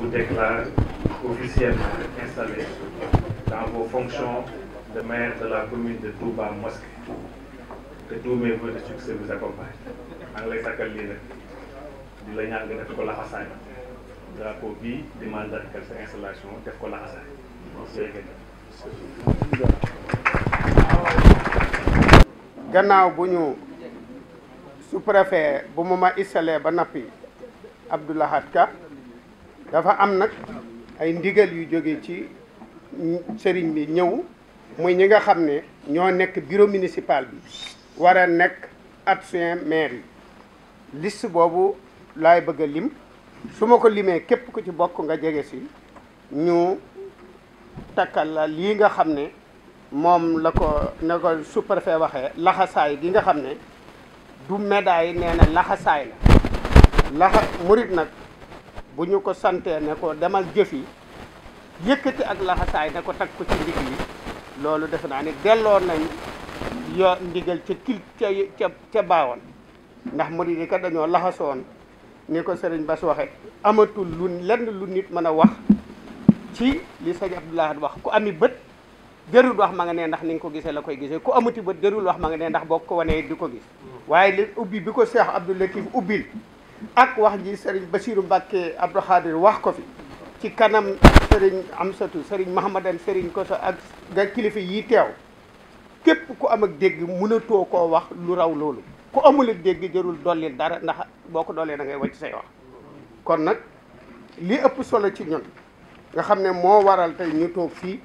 vous déclare officiellement installé dans vos fonctions de maire de la commune de Touba Mosquée. Que tous mes vœux de succès vous accompagnent. maa ngi lay sakkal lii nag di la ñaan nga def ko laxasaay drapeau bii di mandargal sa installation def ko laxasaay gannaaw bu ñu sous-préfet bu mu ma installé ba nappi Lahad Ka dafa am nag ay ndigal yu jóge ci sëriñ bi ñëw muy ñi nga xam ne ñoo nekk bureau municipal bi war a nekk adjoint maire yi liste boobu laay bëgg a lim su ma ko limee képp ku ci bokk nga jege si ñu takkal la lii nga xam ne moom la ko na ko sous-préfet waxee laxasaay gi nga xam ne du médaille nee na laxasaay la murit nag bu ñu ko santee ne ko demal jëfi yëkkati ak laxasaay ne ko tag ko ci ndig yi loolu defe naa ne delloo nañ yo ndigal ca baawoon ndax murit yi kat dañoo laxasoon ni ko sëriñ Bass waxe amatul lenn lu nit mën a wax ci li sëñ Lahad wax ku ami bët jërul wax ma nga ne ndax ni nga ko gisee la koy gisee ku amuti bët jërul wax ma nga ne ndax boo ko wanee di ko gis waaye li ubbi bi ko Cheikh Abdou Latif ubbil ak wax ji sëriñ Bassirou Mbacké Abdou Khadir wax ko fi ci kanam sëriñ Amsatou sëriñ Mahamadan sëriñ Koso ak ga kilifa yi teew képp ku am ak dégg mënatoo koo wax lu raw loolu ku amul ak dégg jërul dolli dara ndax boo ko dollee da ngay wàcc say wax kon nag li ëpp solo ci ñun nga xam ne moo waral tey ñu toog fii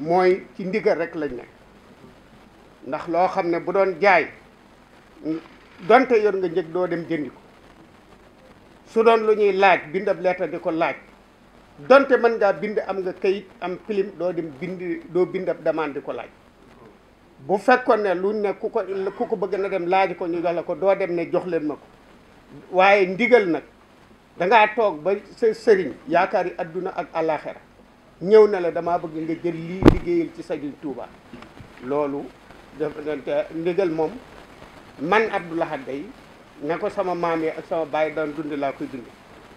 mooy ci ndigal rek lañ nekk ndax loo xam ne bu doon jaay donte yor nga njëg doo dem jëndi ko su doon lu ñuy laaj bindab lettre di ko laaj donte mën ngaa bind am nga kayit am pilim doo dem doo bindab demande di ko laaj bu fekkoon ne lu ne ku ko bëgg na dem laaj ko ñu jox la ko doo dem ne jox leen ma ko waaye ndigal nag dangaa toog ba sa sëriñ yaakaar yi adduna ak àllaaxira ñëw na la damaa bëgg nga jël lii liggéeyal ci Sëriñ Tuuba loolu dafa ndigal moom man Lahad day ne ko sama maam yi ak sama baay daan dund laa koy dund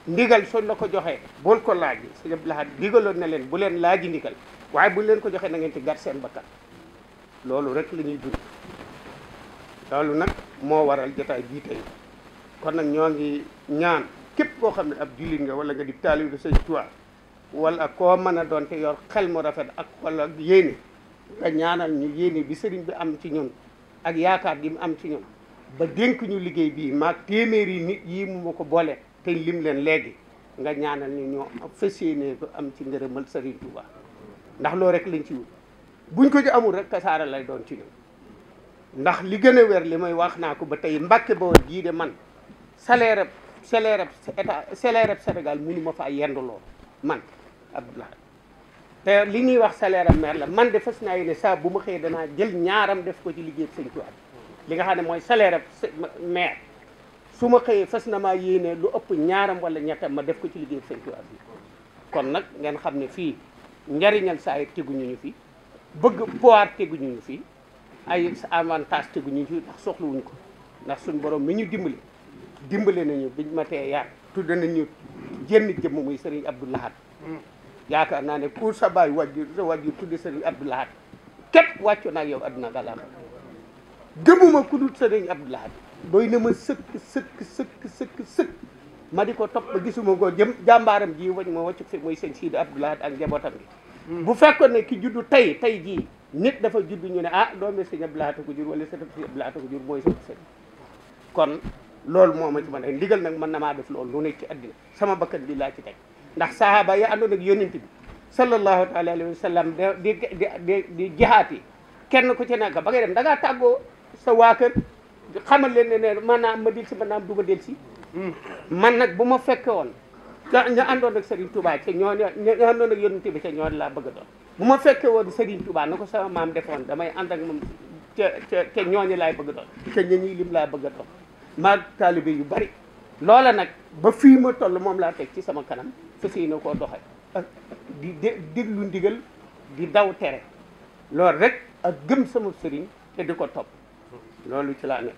ndigal suñ la ko joxee bul ko laaj sëñ Lahad digaloon na leen bu leen laaji ndigal waaye bu leen ko joxee na ngeen ci gar seen bakkan loolu rek la ñuy dund loolu nag moo waral jotaay bii tey kon nag ñoo ngi ñaan képp koo xam ne ab jullit nga wala nga di taalibe de Sëñ Tuubaa wala koo mën a doon te yor xel mu rafet ak xol ak yéene nga ñaanal ñu yéene bi sëriñ bi am ci ñun ak yaakaar gi mu am ci ñun ba dénk ñu liggéey bii maag téeméeri nit yii mu ma ko boole te lim leen léegi nga ñaanal ñu ñoo fas yéene ko am ci ngërëmal Sëriñ Tuubaa ndax loolu rek lañ ci wut buñ ko ci amul rek kasaara lay doon ci ñun ndax li gën a wér li may wax naa ko ba tey Mbàkke Bawol jii de man saleerab Sénégal mënu ma faa yenduloo man Lahad te li ñuy wax saleerab maire la man de fas naa yéene saa bu ma xëyee danaa jël ñaaram def ko ci liggéey Sëñ Tuubaa li nga xam ne mooy saleerab maire su ma xëyee fas na maa yéene lu ëpp ñaaram wala ñettam ma def ko ci liggéey Sëñ Tuubaa bi kon nag ngeen xam ne fii njariñal saa yi teguñu ñu fi bëgg pouvoir teguñu ñu fi ay avantage teguñu ñu fi ndax soxlawuñ ko ndax suñ borom mi ñu dimbale nañu biñ ma tee yaar tudd nañu jenn jëmm muy Sëriñ Lahad yaakaar naa ne pour sa baay wàjjur sa wàjjur tudde Sëriñ Lahad képp wàccu naag yow adduna nga laa gëmuma ku dul Sëriñ Lahad doy na ma sëkk ma di ko topp ba gisuma ko jàmbaaram ji wañ ma wàccu fi muy sëñ Sidi Lahad ak njabootam bi bu fekkoon ne ki juddu tey jii nit dafa juddu ñu ne ah doomi Sëñ Lahad ko jur wala sëñ Lahad ko jur mooy sëñ kon loolu moo ma ci mën a ndigal nag mën na maa def loolu lu nekk ci àddina sama bakkan bi laa ci teg ndax sahaaba yi àndoon ak yonent bi sallallahu taala alayhi wa sallam di jihaat yi kenn ku ci nekk ba ngay dem da ngaa tàggoo sa waa kër xamal leen ne maanaam ma del si maanaam du ma del si man nag bu ma fekke woon ñu àndoon ak Serigne Touba ca ñoo àndoon ak yonent bi ca ñoo laa bëgg a doon bu ma fekke woon Serigne Touba na ko sama maam defoon damay ànd ak moom ca ñooñu laay bëgg a doon ca ñi lim laa bëgg a doon maag taalibe yu bari loola nag ba fii ma toll moom laa teg ci sama kanam fas yéene koo doxe di déglu ndigal di daw tere loolu rek ak gëm sama sëriñ te di ko topp loolu ci laa ne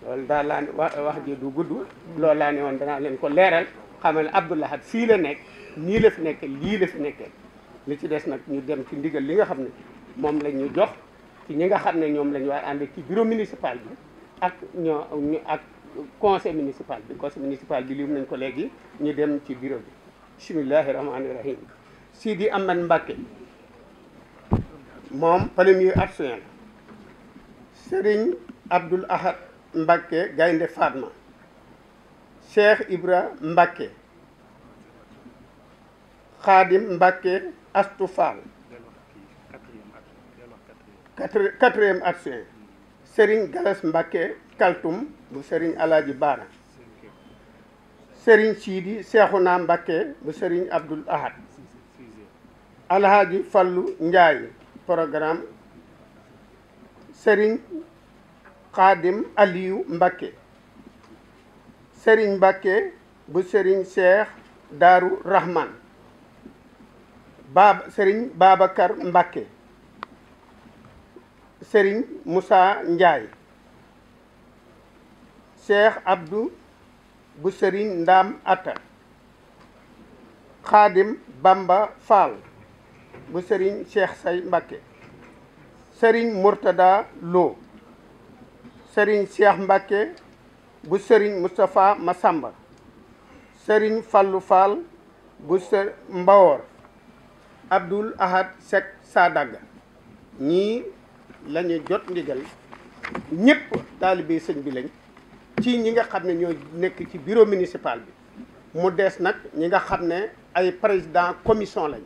loolu daal laa ne wax ji du gudd loolu laa ne woon danaa leen ko leeral xamal Lahad fii la nekk nii la fi nekkee lii la fi nekkee li ci des nag ñu dem ci ndigal li nga xam ne moom la ñu jox ci ñi nga xam ne ñoom la ñu war ànd ci bureau municipal bi ak ak conseil municipal bi lim nañ ko léegi ñu dem ci bureau bi. bismillahi rahmaani rahim. Sidi Ahmed Mbacké moom premier adjoint la. Serigne Abdoul Ahad Mbacké Gaynde Fatma. Cheikh Ibra Mbacké. Khadim Mbacké Astou Fall. quatrième adjoint. Serigne Galas Mbacké Kaltum bu Serigne Alaaji Baara. Serigne Sidi Seexuna Mbacké bu Serigne Abdoul Ahad. Alhaji Fallu Ndiaye programme. Serigne Khadim Aliou Mbacké. Serigne Mbacké bu Serigne Cheikh Darou Rahman. Serigne Babacar Mbacké. Serigne Moussa Ndiaye. Cheikh Abdou bu Serigne Ndam Atta. Khadim Bamba Fall bu Serigne Cheikh Say Mbacké. Serigne Mourtada Lo. Serigne Cheikh Mbacké bu Serigne Moustapha Massamba. Serigne Fallou Fall bu Mbawor. Abdoul Ahad Seck Sadaga. ñii lañu jot ndigal ñëpp taalibe sëñ bi lañ ci ñi nga xam ne ñoo nekk ci bureau municipal bi mu des nag ñi nga xam ne ay président commission lañ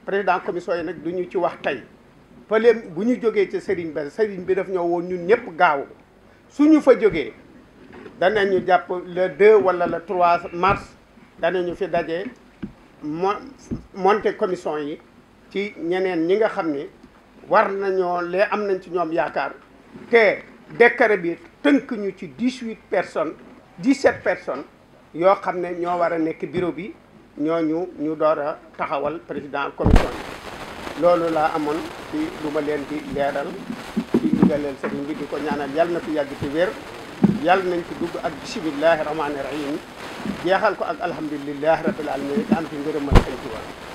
président commission yi nag du ñu ci wax tey pële bu ñu jógee ci sëriñ bi daf ñoo woon ñun ñëpp gaaw suñu fa jógee danañu jàpp le 2 wala le 3 mars danañu fi daje monter commission yi ci ñeneen ñi nga xam ne war nañoo lee am nañ ci ñoom yaakaar te décret bi tënk ñu ci 18 personnes 17 personnes yoo xam ne ñoo war a nekk bureau bi ñooñu ñu door a taxawal président commission yi loolu laa amoon ci lu ma leen di leeral ci ndigaleel sëriñ bi di ko ñaanal yàlla na fi yàgg ci wér yàlla nañ ci dugg ak bismillahi rahmaani rahim jeexal ko ak alhamdulillahi rabbil alamin am ci ngërëmal sëñ ci war